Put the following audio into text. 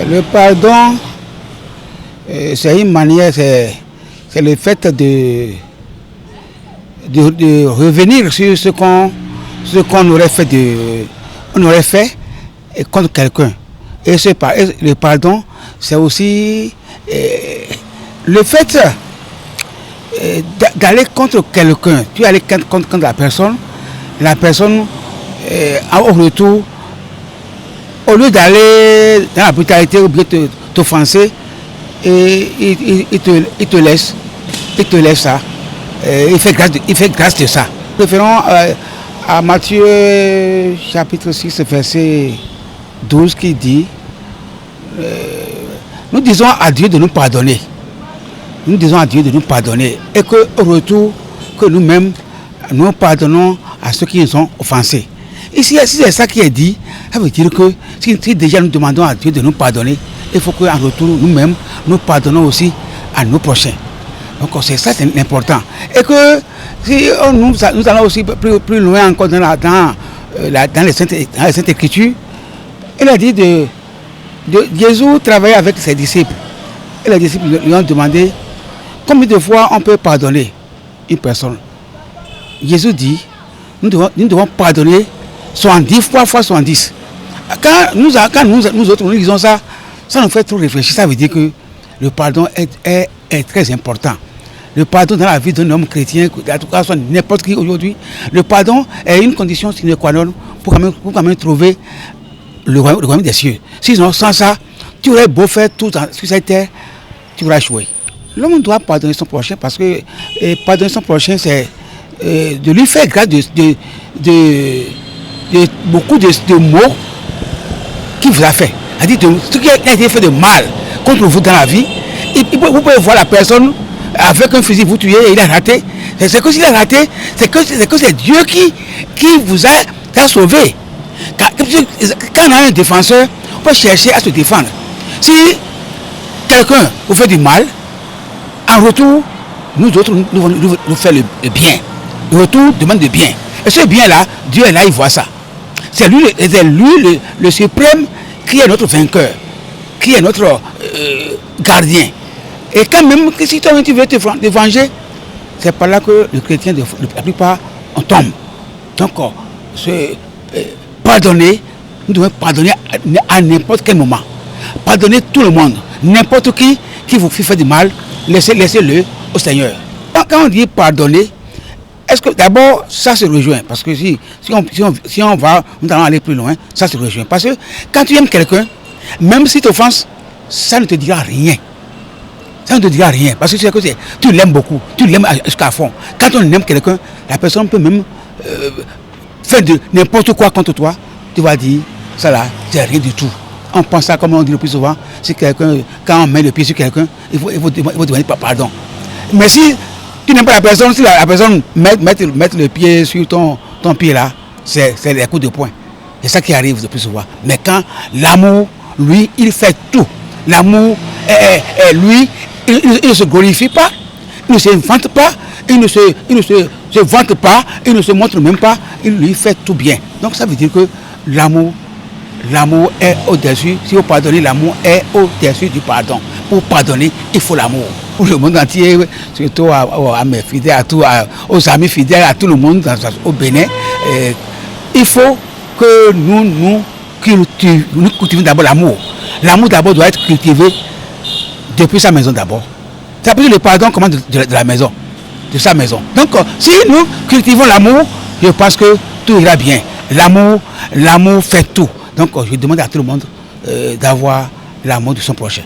Le pardon, c'est une manière, c'est le fait de revenir sur ce qu'on aurait fait contre quelqu'un. Et le pardon, c'est aussi le fait d'aller contre quelqu'un. Tu es allé contre la personne au retour, au lieu d'aller dans la brutalité ou bien t'offenser, il te laisse ça. Il fait grâce de ça. Référons à Matthieu chapitre 6, verset 12 qui dit nous disons à Dieu de nous pardonner. Nous disons à Dieu de nous pardonner et qu'au retour, que nous-mêmes, nous pardonnons à ceux qui nous ont offensés. Ici, si c'est ça qui est dit, ça veut dire que si déjà nous demandons à Dieu de nous pardonner, il faut qu'en retour, nous-mêmes, nous pardonnons aussi à nos prochains. Donc c'est ça, c'est important. Et que si nous allons aussi plus loin encore dans les Saintes Écritures, il a dit Jésus travaillait avec ses disciples. Et les disciples lui ont demandé combien de fois on peut pardonner une personne. Jésus dit, nous devons pardonner 70 fois 70. Quand nous autres nous disons ça, ça nous fait trop réfléchir. Ça veut dire que le pardon est très important. Le pardon dans la vie d'un homme chrétien, en tout cas n'importe qui aujourd'hui, le pardon est une condition sine qua non pour quand même trouver le royaume des cieux. Sinon, sans ça, tu aurais beau faire tout sur cette terre, tu auras échoué. L'homme doit pardonner son prochain parce que pardonner son prochain, c'est de lui faire grâce de beaucoup de mots qu'il vous a fait. C'est-à-dire ce qui a été fait de mal contre vous dans la vie, vous pouvez voir la personne avec un fusil, vous tuez et il a raté. C'est que s'il a raté, c'est que c'est Dieu qui vous a sauvé. Quand on a un défenseur, on peut chercher à se défendre. Si quelqu'un vous fait du mal, en retour, nous autres, nous faisons le bien. Le retour demande le bien. Et ce bien-là, Dieu est là, il voit ça. C'est lui le suprême qui est notre vainqueur, qui est notre gardien. Et quand même, si toi tu veux te venger, c'est par là que le chrétien, la plupart, on tombe. Donc, pardonner, nous devons pardonner à n'importe quel moment. Pardonner tout le monde. N'importe qui vous fait du mal, laissez-le au Seigneur. Quand on dit pardonner, est-ce que d'abord ça se rejoint? Parce que si on va, nous allons aller plus loin, ça se rejoint. Parce que quand tu aimes quelqu'un, même si tu t'offenses, ça ne te dira rien. Ça ne te dira rien. Parce que tu l'aimes beaucoup, tu l'aimes jusqu'à fond. Quand on aime quelqu'un, la personne peut même faire de n'importe quoi contre toi. Tu vas dire, ça là, c'est rien du tout. On pense ça comme on dit le plus souvent. Si quelqu'un, quand on met le pied sur quelqu'un, il faut demander pardon. Mais si tu n'aimes pas la personne, si la personne met le pied sur ton pied là, c'est les coups de poing. C'est ça qui arrive le plus souvent. Mais quand l'amour, lui, il fait tout. L'amour, lui, il ne se glorifie pas, il ne se vante pas, il ne se vante pas, il ne se montre même pas, il lui fait tout bien. Donc ça veut dire que l'amour est au-dessus. Si vous pardonnez, l'amour est au-dessus du pardon. Pour pardonner, il faut l'amour. Pour le monde entier, surtout à mes fidèles, aux amis fidèles, à tout le monde, au Bénin, il faut que nous cultivons d'abord l'amour. L'amour d'abord doit être cultivé depuis sa maison d'abord. C'est après le pardon commence de la maison, de sa maison. Donc, si nous cultivons l'amour, je pense que tout ira bien. L'amour fait tout. Donc, je demande à tout le monde d'avoir l'amour de son prochain.